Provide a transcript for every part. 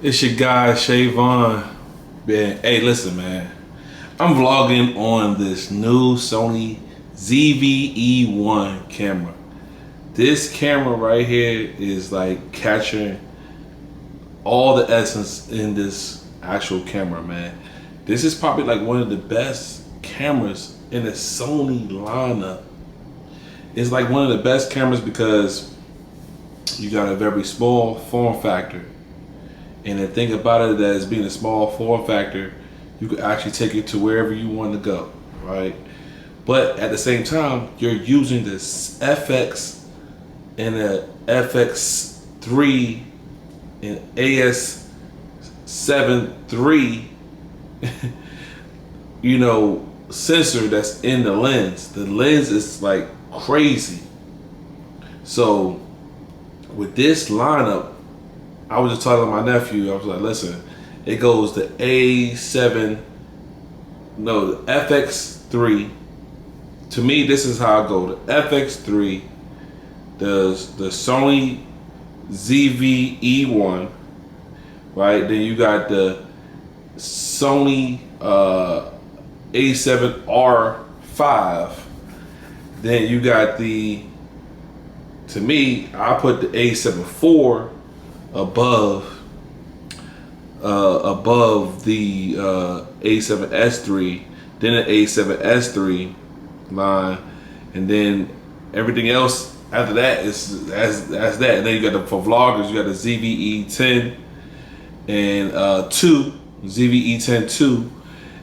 It's your guy Shavon. Man, hey, listen, man. I'm vlogging on this new Sony ZV-E1 camera. This camera right here is like capturing all the essence in this actual camera, man. This is probably like one of the best cameras in the Sony lineup. It's like one of the best cameras because you got a very small form factor. And the thing about it is being a small form factor, you can actually take it to wherever you want to go, right? But at the same time, you're using this FX and a FX3 and AS7 III, sensor that's in the lens. The lens is like crazy. So with this lineup, I was just talking to my nephew. I was like, listen, it goes the the FX3. To me, this is how I go. The FX3, the Sony ZV-E1, right? Then you got the Sony A7R5. Then you got to me, I put the A7 IV above the A7S3, then the A7S3 line, and then everything else after that is as that. And then you got for vloggers, you got the ZV-E10 and ZV-E10 2,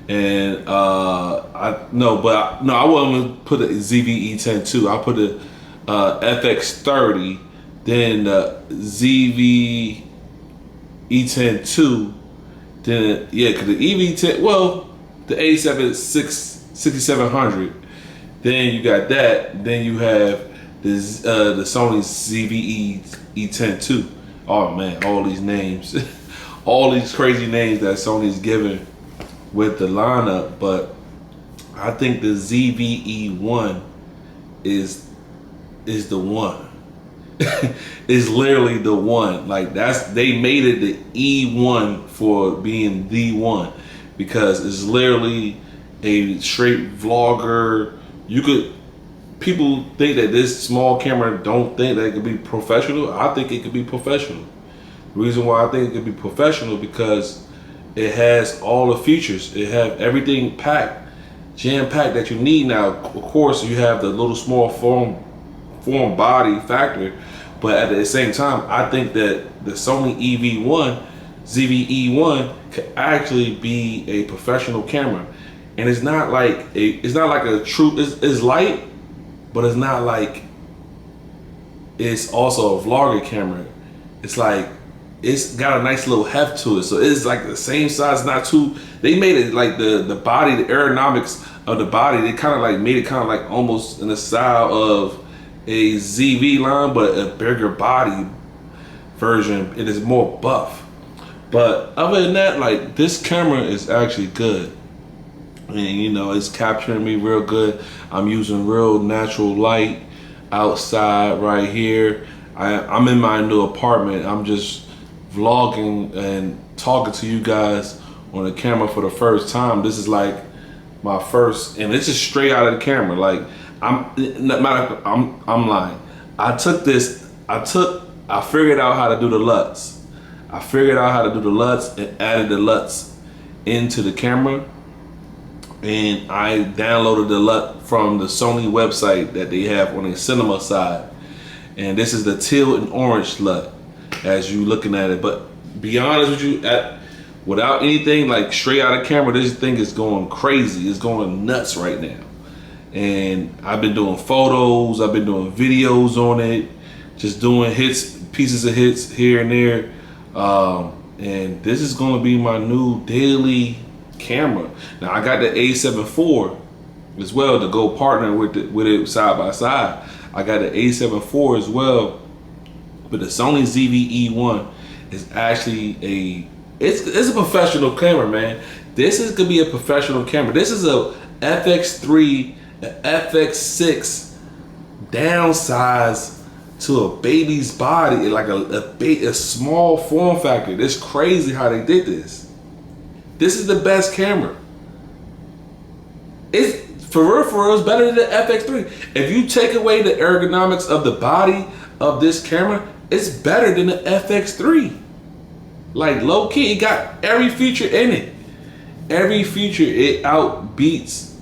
and I wouldn't put the ZV-E10 2. I put the FX30. Then the ZV-E10 2, then because the EV10, the A7 6700. Then you got that. Then you have the Sony ZV-E10 2. Oh man, all these names, all these crazy names that Sony's given with the lineup. But I think the ZV-E1 is the one. Is literally the one. Like they made it the E1 for being the one, because it's literally a straight vlogger. People think that this small camera don't think that it could be professional. I think it could be professional. The reason why I think it could be professional because it has all the features. It have everything packed, jam-packed that you need. Now, of course, you have the little small form body factor, but at the same time, I think that the Sony ZV-E1 could actually be a professional camera. And it's not like a true, it's light, but it's not like it's also a vlogger camera. It's like it's got a nice little heft to it, so it's like the same size, not too. They made it like the body, the aerodynamics of the body, they kind of like made it kind of like almost in the style of a ZV line, but a bigger body version. It is more buff. But other than that, like, this camera is actually good. And it's capturing me real good. I'm using real natural light outside right here. I'm in my new apartment. I'm just vlogging and talking to you guys on the camera for the first time. This is like my first, and this is straight out of the camera. Like, I'm lying. I figured out how to do the LUTs. I figured out how to do the LUTs and added the LUTs into the camera. And I downloaded the LUT from the Sony website that they have on the cinema side. And this is the teal and orange LUT as you looking at it. But be honest with you, without anything, like straight out of camera, this thing is going crazy. It's going nuts right now. And I've been doing photos, I've been doing videos on it, just doing pieces of hits here and there. And this is gonna be my new daily camera. Now I got the A7 IV as well to go partner with it side by side. I got the A7 IV as well, but the Sony ZV-E1 is actually it's a professional camera, man. This is gonna be a professional camera. This is a FX3, a FX6 downsize to a baby's body, like a small form factor. It's crazy how they did this. This is the best camera. It's for real, it's better than the FX3. If you take away the ergonomics of the body of this camera, it's better than the FX3. Like low key, it got every feature in it. Every feature, it outbeats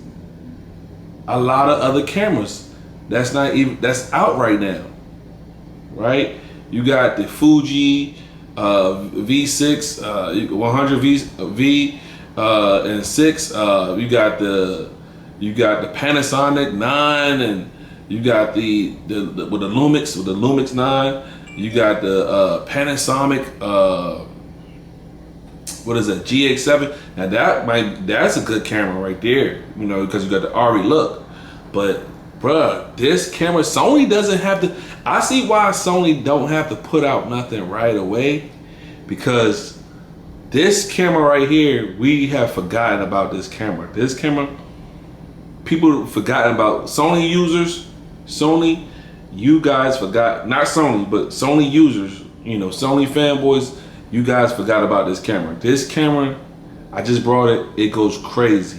a lot of other cameras that's out right now. Right? You got the Fuji V6, 100 V and 6. You got the Panasonic 9, and you got the with the Lumix 9. You got the Panasonic what is that, GX7? Now that's a good camera right there, you know, because you got the RE look. But bruh, this camera, Sony doesn't have to. I see why Sony don't have to put out nothing right away, because this camera right here, we have forgotten about this camera. This camera, people have forgotten about. Sony users, Sony, you guys forgot, not Sony, but Sony users, you know, Sony fanboys, you guys forgot about this camera. This camera, I just brought it, it goes crazy.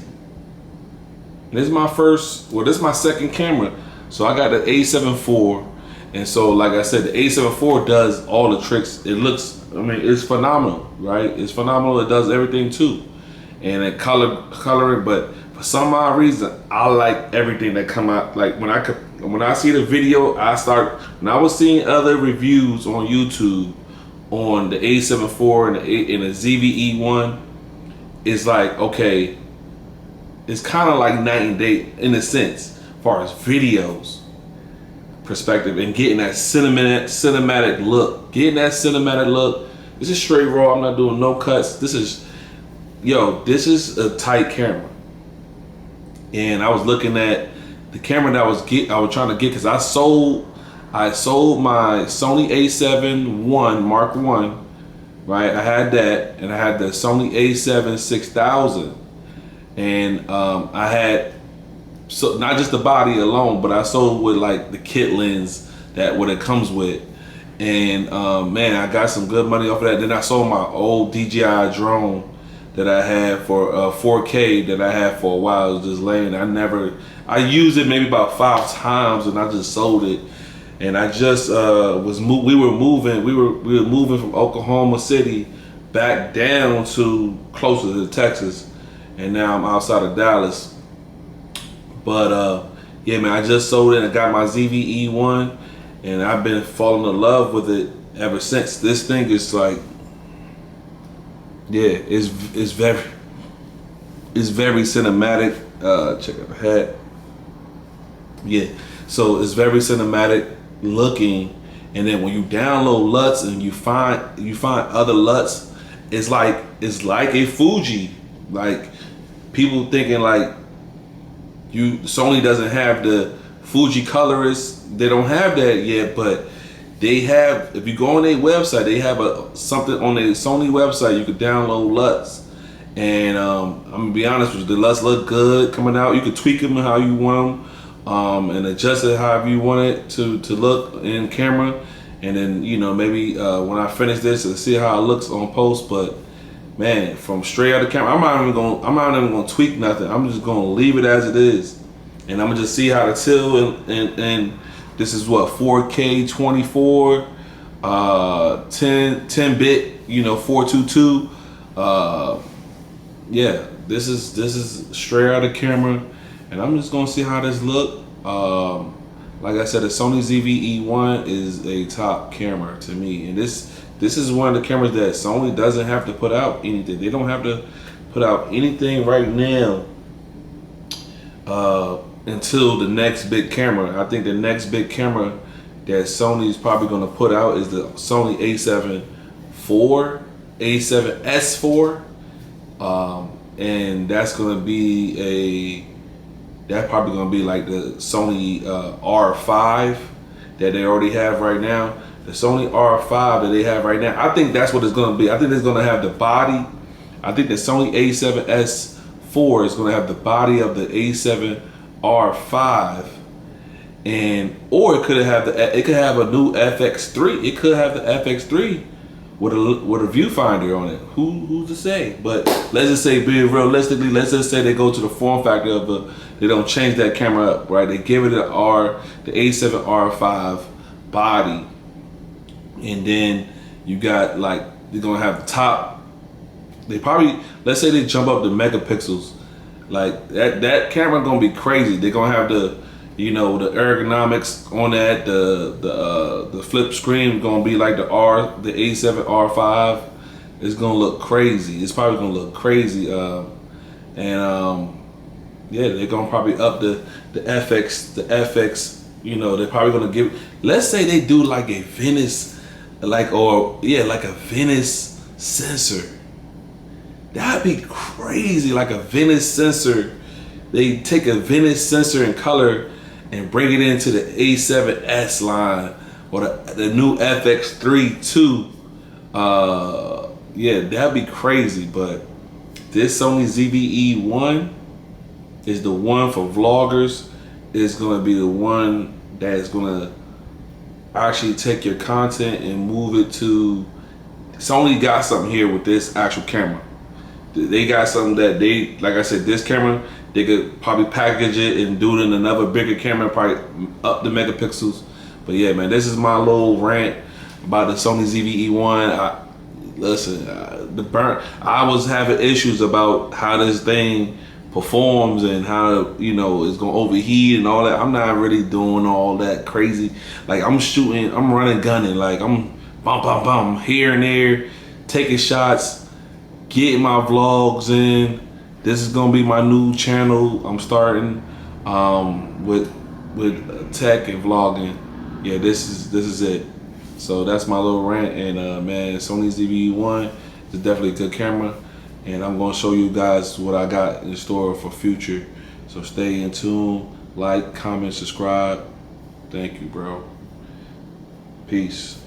This is my this is my second camera. So I got the A7 IV, and so like I said, the A7 IV does all the tricks. It looks, I mean, it's phenomenal, right? It's phenomenal. It does everything too, and it coloring. But for some odd reason, I like everything that come out. Like when I see the video, when I was seeing other reviews on YouTube on the A7 IV and the ZV-E1, it's like, okay, it's kind of like night and day in a sense, as far as videos perspective and getting that cinematic look. This is straight raw. I'm not doing no cuts. This is a tight camera. And I was looking at the camera that I was trying to get, because I sold my Sony A7 I Mark I, right? I had that, and I had the Sony A7 6000. And I had, so not just the body alone, but I sold with like the kit lens that what it comes with. And man, I got some good money off of that. Then I sold my old DJI drone that I had for 4K that I had for a while. It was just laying. I used it maybe about 5 times, and I just sold it. And I just we were moving from Oklahoma City back down to closer to Texas. And now I'm outside of Dallas. But yeah, man, I just sold it and I got my ZV-E1, and I've been falling in love with it ever since. This thing is like, yeah, it's very cinematic. Check out the hat. Yeah, so it's very cinematic looking. And then when you download LUTs and you find other LUTs, it's like a Fuji. Like, people thinking like Sony doesn't have the Fuji colorist. They don't have that yet, but they have. If you go on their website, they have something on their Sony website. You could download LUTs, and I'm gonna be honest with you, the LUTs look good coming out. You could tweak them how you want them, and adjust it however you want it to look in camera. And then, you know, maybe when I finish this, and see how it looks on post. But man, from straight out of the camera, I'm not even gonna tweak nothing. I'm just gonna leave it as it is, and I'm gonna just see how the till and this is what, 4K 24, 10 bit, you know, 422. Yeah, this is straight out of camera, and I'm just gonna see how this look. Like I said, the Sony ZV-E1 is a top camera to me, and this is one of the cameras that Sony doesn't have to put out anything. They don't have to put out anything right now until the next big camera. I think the next big camera that Sony is probably going to put out is the Sony A7 IV, A7S4, and that's going to be probably going to be like the Sony R5 that they already have right now. The Sony R5 that they have right now, I think that's what it's going to be. I think it's going to have the body. I think the Sony A7S4 is going to have the body of the A7 R5, and or it could have a new FX3. It could have the FX3 with a viewfinder on it. Who's to say? But let's just say, being realistically, let's just say they go to the form factor of they don't change that camera up, right? They give it the A7R5 body, and then you got like they're gonna have the top. They probably, let's say they jump up the megapixels, like that camera gonna be crazy. They're gonna have the the ergonomics on that, the flip screen gonna be like the A7R5. It's gonna look crazy. It's probably gonna look crazy. Yeah, they're gonna probably up the FX. They're probably gonna give. Let's say they do like a Venice, like a Venice sensor. That'd be crazy, like a Venice sensor. They take a Venice sensor in color and bring it into the A7S line or the new FX3 too. Yeah, that'd be crazy. But this Sony ZV-E1 is the one for vloggers. It's gonna be the one that's gonna actually take your content and move it to. Sony got something here with this actual camera. They got something that they, like I said, this camera, they could probably package it and do it in another bigger camera, probably up the megapixels. But yeah, man, this is my little rant about the Sony ZV-E1. I was having issues about how this thing performs and how it's gonna overheat and all that. I'm not really doing all that crazy. Like I'm running gunning, like I'm bum here and there, taking shots, getting my vlogs in. This is gonna be my new channel. I'm starting with tech and vlogging. Yeah, this is it. So that's my little rant. And man, Sony ZV-E1 is definitely a good camera, and I'm gonna show you guys what I got in store for future. So stay in tune, like, comment, subscribe. Thank you, bro. Peace.